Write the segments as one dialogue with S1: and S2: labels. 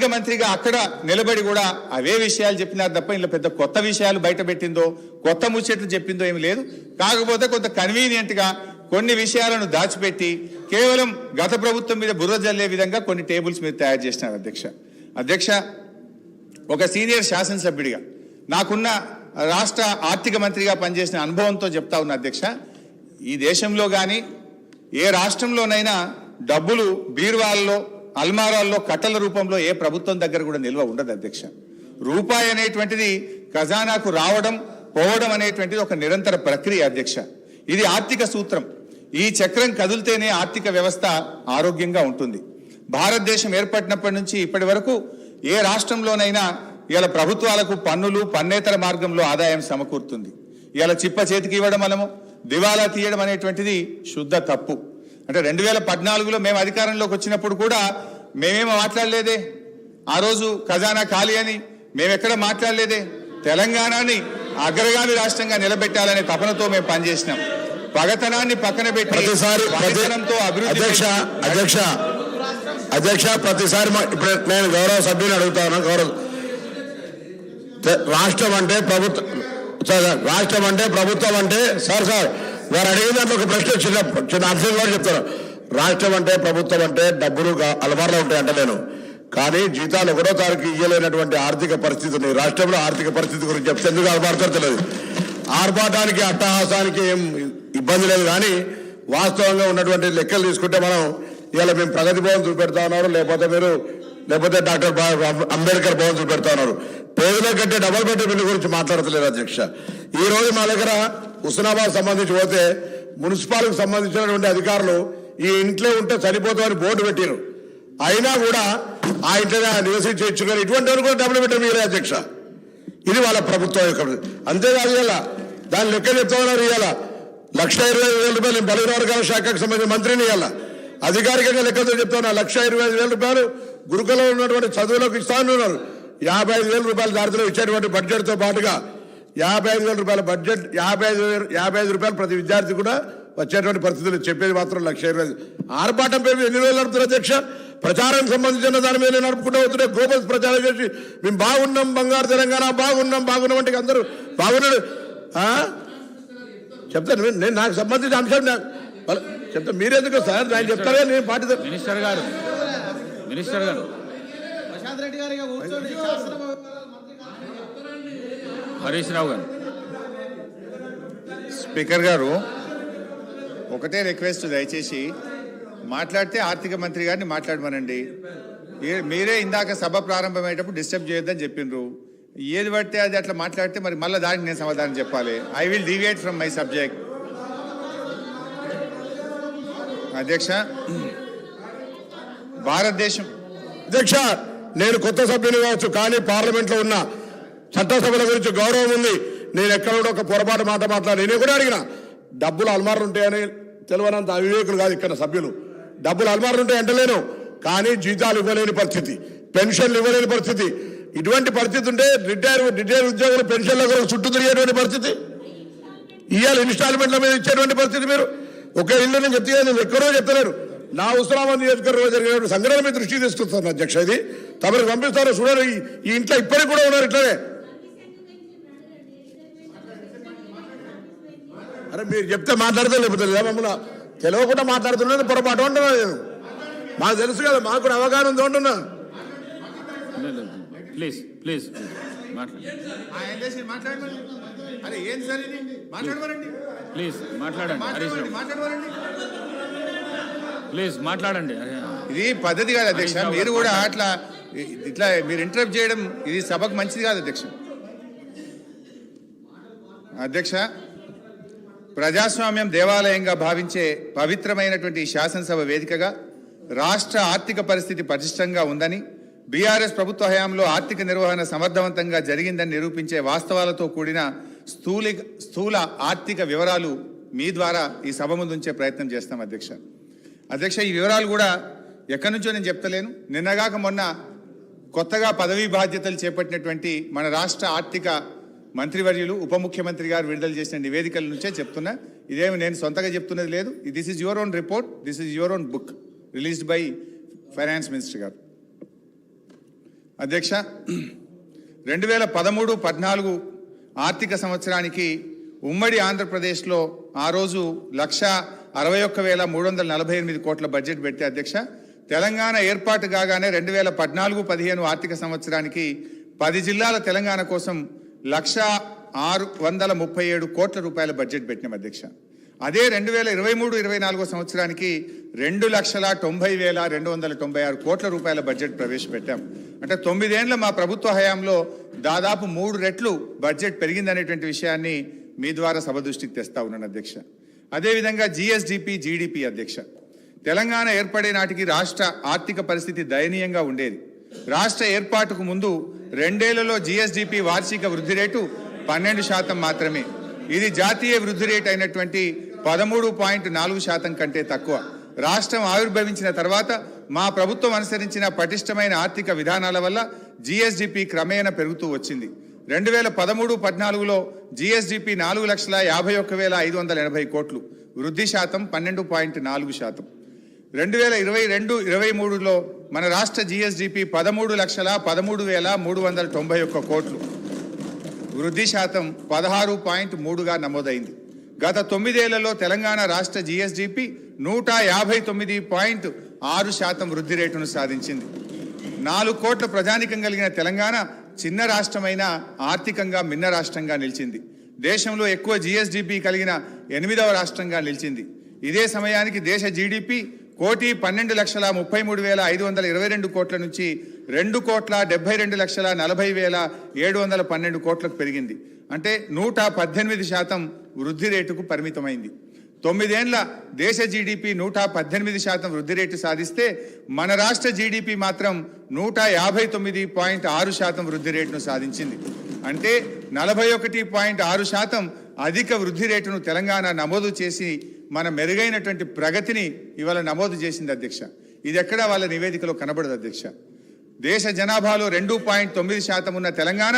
S1: ఆర్థిక మంత్రిగా అక్కడ నిలబడి కూడా అవే విషయాలు చెప్పినారు తప్ప ఇంట్లో పెద్ద కొత్త విషయాలు బయట పెట్టిందో కొత్త ముచ్చట్లు చెప్పిందో ఏమి లేదు. కాకపోతే కొంత కన్వీనియంట్గా కొన్ని విషయాలను దాచిపెట్టి కేవలం గత ప్రభుత్వం మీద బుర్ర జల్లే విధంగా కొన్ని టేబుల్స్ మీరు తయారు చేసినారు అధ్యక్ష. ఒక సీనియర్ శాసనసభ్యుడిగా నాకున్న రాష్ట్ర ఆర్థిక మంత్రిగా పనిచేసిన అనుభవంతో చెప్తా ఉన్నా అధ్యక్ష, ఈ దేశంలో కానీ ఏ రాష్ట్రంలోనైనా డబ్బులు బీరువాల్లో అల్మారాల్లో కట్టల రూపంలో ఏ ప్రభుత్వం దగ్గర కూడా నిల్వ ఉండదు అధ్యక్ష. రూపాయి అనేటువంటిది ఖజానాకు రావడం పోవడం అనేటువంటిది ఒక నిరంతర ప్రక్రియ అధ్యక్ష. ఇది ఆర్థిక సూత్రం. ఈ చక్రం కదిలితేనే ఆర్థిక వ్యవస్థ ఆరోగ్యంగా ఉంటుంది. భారతదేశం ఏర్పడినప్పటి నుంచి ఇప్పటి వరకు ఏ రాష్ట్రంలోనైనా ఇవాళ ప్రభుత్వాలకు పన్నులు పన్నేతర మార్గంలో ఆదాయం సమకూరుతుంది. ఇవాళ చిప్ప చేతికి ఇవ్వడం వలము దివాలా తీయడం అనేటువంటిది శుద్ధ తప్పు. అంటే 2014లో మేము అధికారంలోకి వచ్చినప్పుడు కూడా మేమేమో మాట్లాడలేదే, ఆ రోజు ఖజానా ఖాళీ అని మేమెక్కడ మాట్లాడలేదే. తెలంగాణని అగ్రగామి రాష్ట్రంగా నిలబెట్టాలనే తపనతో మేము పనిచేసినాం. పగతనాన్ని పక్కన పెట్టి
S2: అధ్యక్ష ప్రతిసారి ఇప్పుడు నేను గౌరవ సభ్యుని అడుగుతాను. రాష్ట్రం అంటే ప్రభుత్వం అంటే సార్ వారు అడిగిన దాంట్లో ఒక ప్రశ్న చిన్న అర్థం కూడా చెప్తాను. రాష్ట్రం అంటే ప్రభుత్వం అంటే డబ్బులు అలవారులో ఉంటాయంట నేను, కానీ జీతాలు 1వ తారీఖు ఇయ్యలేనటువంటి ఆర్థిక పరిస్థితి ఉంది. రాష్ట్రంలో ఆర్థిక పరిస్థితి గురించి చెప్తే ఎందుకు ఆర్భాడతారో తెలియదు. ఆర్భాటానికి అట్టహాసానికి ఏం ఇబ్బంది లేదు, కానీ వాస్తవంగా ఉన్నటువంటి లెక్కలు తీసుకుంటే మనం ఇవాళ మేము ప్రగతి భవన్ చూపెడతా ఉన్నారు, లేకపోతే డాక్టర్ అంబేద్కర్ భవన్ చూపెడతా ఉన్నారు. పేదల కంటే డబుల్ బెడ్రూమ్ బిల్లు గురించి మాట్లాడతలేదు అధ్యక్ష. ఈ రోజు మా దగ్గర హుస్నాబాద్ సంబంధించి పోతే మున్సిపాలిటీకి సంబంధించినటువంటి అధికారులు ఈ ఇంట్లో ఉంటే సరిపోతామని బోర్డు పెట్టారు. అయినా కూడా ఆ ఇంట్లో నివసించి ఇచ్చుకొని ఇటువంటి వారు కూడా డబుల్ బెడ్రూమ్ ఇవ్వలేదు అధ్యక్ష. ఇది వాళ్ళ ప్రభుత్వం యొక్క. అంతేకాదు ఇవాళ దాని లెక్క చెప్తా ఉన్నారు. ఇవాళ 1,25,000 నేను బలహీన వర్గాల శాఖకు సంబంధించిన మంత్రిని ఇవాళ అధికారికంగా లెక్కతో చెప్తా ఉన్నా. 1,25,000 గురుకులంలో ఉన్నటువంటి చదువులకు ఇస్తా ఉన్నారు. 55,000 రూపాయల దారిలో ఇచ్చేటువంటి బడ్జెట్తో పాటుగా 55,000 రూపాయల బడ్జెట్ 55 రూపాయలు ప్రతి విద్యార్థి కూడా వచ్చేటువంటి పరిస్థితులు చెప్పేది మాత్రం 1,20,000. ఆర్భాటం పేరు ఎన్ని రోజులు నడుపుతారు అధ్యక్ష? ప్రచారానికి సంబంధించిన దాని మీద నడుపుకుంటూ వస్తుంటే గ్లోబల్స్ ప్రచారం చేసి మేము బాగున్నాం, బంగారు తెలంగాణ బాగున్నాం అంటే అందరూ బాగున్నాడు చెప్తాను. నేను నాకు సంబంధించిన అంశం చెప్తా, మీరెందుకు సార్ నేను చెప్తారే. నేను పార్టీ
S3: మినిస్టర్ గారు హరీష్ రావు గారు.
S1: స్పీకర్ గారు ఒకటే రిక్వెస్ట్, దయచేసి మాట్లాడితే ఆర్థిక మంత్రి గారిని మాట్లాడమనండి. మీరే ఇందాక సభ ప్రారంభమయ్యేటప్పుడు డిస్టర్బ్ చేయొద్దని చెప్పిండ్రు. ఏది పడితే అది అట్లా మాట్లాడితే మరి మళ్ళీ దానికి నేను సమాధానం చెప్పాలి. I will deviate from my subject. అధ్యక్ష, భారతదేశం
S2: అధ్యక్ష నేను కొత్త సభ్యుని కావచ్చు, కానీ పార్లమెంట్లో ఉన్న చట్టసభల గురించి గౌరవం ఉంది. నేను ఎక్కడ కూడా ఒక పొరపాటు మాట మాట్లాడి నేను కూడా అడిగిన డబ్బులు అల్మార్లు ఉంటాయని తెలియనంత అవివేకులు కాదు ఇక్కడ సభ్యులు. డబ్బులు అల్మార్లు ఉంటాయి అంటలేను, కానీ జీతాలు ఇవ్వలేని పరిస్థితి, పెన్షన్లు ఇవ్వలేని పరిస్థితి. ఇటువంటి పరిస్థితి ఉంటే రిటైర్ ఉద్యోగులు పెన్షన్ల కొరకు చుట్టూ తిరిగేటువంటి పరిస్థితి, ఇవాళ ఇన్స్టాల్మెంట్ల మీద ఇచ్చేటువంటి పరిస్థితి. మీరు ఒక ఇల్లు నేను చెప్తే నేను ఎక్కడో చెప్తలేరు. నా హుస్నాబాద్ నియోజకవర్గంలో జరిగిన సంఘటన మీద దృష్టి తీసుకొస్తాను అధ్యక్ష. ఇది తమకు పంపిస్తారో చూడరు. ఈ ఇంట్లో ఇప్పటికి కూడా ఉన్నారు ఇట్లనే. అరే మీరు చెప్తే మాట్లాడితే లేకపోతే మమ్మల్ని తెలియకుండా మాట్లాడుతున్నది పొరపాటు అంటున్నా నేను. మాకు తెలుసు కదా, మాకు కూడా అవగాహన ఉంది అంటున్నా.
S3: ప్లీజ్ మాట్లాడండి.
S1: ఇది పద్ధతి కాదు అధ్యక్ష. మీరు కూడా ఇట్లా మీరు ఇంటరప్ట్ చేయడం ఇది సభకు మంచిది కాదు అధ్యక్ష. ప్రజాస్వామ్యం దేవాలయంగా భావించే పవిత్రమైనటువంటి శాసనసభ వేదికగా రాష్ట్ర ఆర్థిక పరిస్థితి పటిష్టంగా ఉందని, బీఆర్ఎస్ ప్రభుత్వ హయాంలో ఆర్థిక నిర్వహణ సమర్థవంతంగా జరిగిందని నిరూపించే వాస్తవాలతో కూడిన స్థూల ఆర్థిక వివరాలు మీ ద్వారా ఈ సభ ముందు ఉంచే ప్రయత్నం చేస్తాం అధ్యక్ష. ఈ వివరాలు కూడా ఎక్కడి నుంచో నేను చెప్తలేను. నిన్నగాక మొన్న కొత్తగా పదవీ బాధ్యతలు చేపట్టినటువంటి మన రాష్ట్ర ఆర్థిక మంత్రివర్యులు ఉప ముఖ్యమంత్రి గారు విడుదల చేసిన నివేదికల నుంచే చెప్తున్నా. ఇదేమి నేను సొంతగా చెప్తున్నది లేదు. This is your own report, this is your own book released by finance minister గారు. అధ్యక్ష 2013-14 ఆర్థిక సంవత్సరానికి ఉమ్మడి ఆంధ్రప్రదేశ్లో ఆ రోజు 1,61,348 కోట్ల బడ్జెట్ పెడితే అధ్యక్ష తెలంగాణ ఏర్పాటు కాగానే 2014-15 ఆర్థిక సంవత్సరానికి 10 జిల్లాల తెలంగాణ కోసం 1,637 కోట్ల రూపాయల బడ్జెట్ పెట్టినాం అధ్యక్ష. అదే 2023-24 సంవత్సరానికి 2,90,296 కోట్ల రూపాయల బడ్జెట్ ప్రవేశపెట్టాం. అంటే 9 ఏళ్ల మా ప్రభుత్వ హయాంలో దాదాపు 3 రెట్లు బడ్జెట్ పెరిగిందనేటువంటి విషయాన్ని మీ ద్వారా సభ దృష్టికి తెస్తా ఉన్నాను అధ్యక్ష. అదేవిధంగా జిఎస్డిపి జీడిపి అధ్యక్ష తెలంగాణ ఏర్పడే నాటికి రాష్ట్ర ఆర్థిక పరిస్థితి దయనీయంగా ఉండేది. రాష్ట్ర ఏర్పాటుకు ముందు 2 ఏళ్లలో జిఎస్డిపి వార్షిక వృద్ధి రేటు 12% మాత్రమే. ఇది జాతీయ వృద్ధి రేటు అయినటువంటి 13.4% కంటే తక్కువ. రాష్ట్రం ఆవిర్భవించిన తర్వాత మా ప్రభుత్వం అనుసరించిన పటిష్టమైన ఆర్థిక విధానాల వల్ల జిఎస్డిపి క్రమేణా పెరుగుతూ వచ్చింది. 2013-14లో జిఎస్డిపి 4,51,580 కోట్లు, వృద్ధి శాతం 12.4%. 2022-23లో మన రాష్ట్ర జిఎస్డిపి 13,13,391 కోట్లు, వృద్ధి శాతం 16.3గా నమోదైంది. గత 9 ఏళ్లలో తెలంగాణ రాష్ట్ర జిఎస్డిపి 150.6% వృద్ధి రేటును సాధించింది. 4 కోట్ల ప్రజానికం కలిగిన తెలంగాణ చిన్న రాష్ట్రమైన ఆర్థికంగా మిన్న రాష్ట్రంగా నిలిచింది. దేశంలో ఎక్కువ జిఎస్డిపి కలిగిన 8వ రాష్ట్రంగా నిలిచింది. ఇదే సమయానికి దేశ జీడిపి 1,12,33,522 కోట్ల నుంచి 2,72,40,712 కోట్లకు పెరిగింది. అంటే 118% వృద్ధి రేటుకు పరిమితమైంది. 9 ఏళ్ల దేశ జీడిపి 118% వృద్ధి రేటు సాధిస్తే మన రాష్ట్ర జీడిపి మాత్రం 159.6% వృద్ధి రేటును సాధించింది. అంటే 41.6% అధిక వృద్ధి రేటును తెలంగాణ నమోదు చేసి మన మెరుగైనటువంటి ప్రగతిని ఇవాళ నమోదు చేసింది అధ్యక్ష. ఇది ఎక్కడా వాళ్ళ నివేదికలో కనబడదు అధ్యక్ష. దేశ జనాభాలో 2.9% ఉన్న తెలంగాణ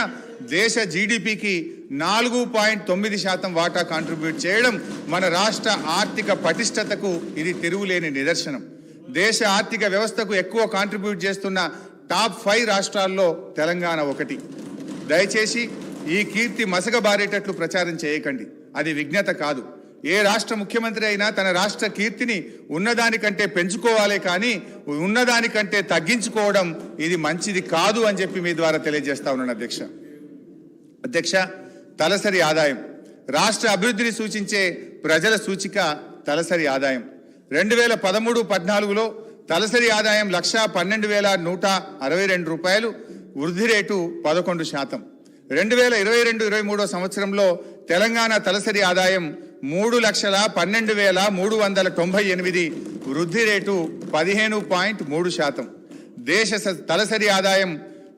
S1: దేశ జీడిపికి 4.9% వాటా కాంట్రిబ్యూట్ చేయడం మన రాష్ట్ర ఆర్థిక పటిష్టతకు ఇది తిరుగులేని నిదర్శనం. దేశ ఆర్థిక వ్యవస్థకు ఎక్కువ కాంట్రిబ్యూట్ చేస్తున్న టాప్ 5 రాష్ట్రాల్లో తెలంగాణ ఒకటి. దయచేసి ఈ కీర్తి మసకబారేటట్లు ప్రచారం చేయకండి, అది విజ్ఞత కాదు. ఏ రాష్ట్ర ముఖ్యమంత్రి అయినా తన రాష్ట్ర కీర్తిని ఉన్నదానికంటే పెంచుకోవాలే కానీ ఉన్నదానికంటే తగ్గించుకోవడం ఇది మంచిది కాదు అని చెప్పి మీ ద్వారా తెలియజేస్తా ఉన్నాను అధ్యక్ష. అధ్యక్ష, తలసరి ఆదాయం రాష్ట్ర అభివృద్ధిని సూచించే ప్రజల సూచిక తలసరి ఆదాయం. 2013-14లో తలసరి ఆదాయం 1,12,162 రూపాయలు, వృద్ధి రేటు 11%. 2022-23 సంవత్సరంలో తెలంగాణ తలసరి ఆదాయం 3,12,398, వృద్ధి రేటు 15.3%. దేశ తలసరి ఆదాయం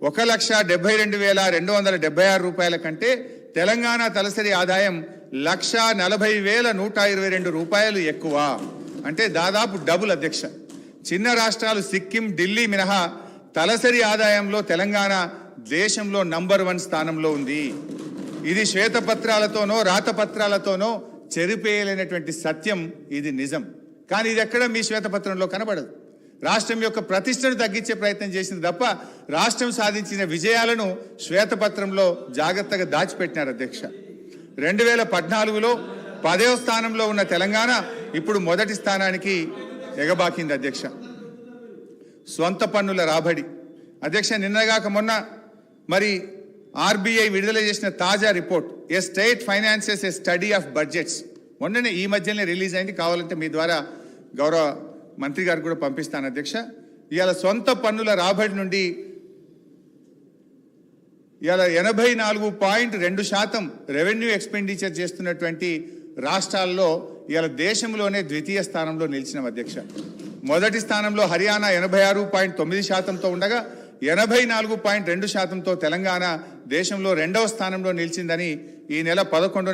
S1: 1,72,276 రూపాయల కంటే తెలంగాణ తలసరి ఆదాయం 1,40,122 రూపాయలు ఎక్కువ. అంటే దాదాపు డబుల్ అధ్యక్ష. చిన్న రాష్ట్రాలు సిక్కిం, ఢిల్లీ మినహా తలసరి ఆదాయంలో తెలంగాణ దేశంలో నంబర్ 1 స్థానంలో ఉంది. ఇది శ్వేతపత్రాలతోనో రాతపత్రాలతోనో చెరిపేయలేనటువంటి సత్యం, ఇది నిజం. కానీ ఇది ఎక్కడ మీ శ్వేతపత్రంలో కనబడదు. రాష్ట్రం యొక్క ప్రతిష్టను తగ్గించే ప్రయత్నం చేసింది తప్ప రాష్ట్రం సాధించిన విజయాలను శ్వేతపత్రంలో జాగ్రత్తగా దాచిపెట్టినారు అధ్యక్ష. 2014లో 10వ స్థానంలో ఉన్న తెలంగాణ ఇప్పుడు మొదటి స్థానానికి ఎగబాకింది అధ్యక్ష. స్వంత పన్నుల రాబడి అధ్యక్ష, నిన్నగాక మొన్న మరి ఆర్బీఐ విడుదల చేసిన తాజా report A state finances A study of budgets మొన్ననే ఈ మధ్యనే రిలీజ్ అయింది. కావాలంటే మీ ద్వారా గౌరవ మంత్రి గారికి కూడా పంపిస్తాను అధ్యక్ష. ఇవాళ సొంత పన్నుల రాబడి నుండి ఇవాళ 84.2% రెవెన్యూ ఎక్స్పెండిచర్ చేస్తున్నటువంటి రాష్ట్రాల్లో ఇవాళ దేశంలోనే ద్వితీయ స్థానంలో నిలిచిన అధ్యక్ష. మొదటి స్థానంలో హర్యానా 86.9%తో ఉండగా 84.2%తో తెలంగాణ దేశంలో 2వ స్థానంలో నిలిచిందని ఈ నెల 11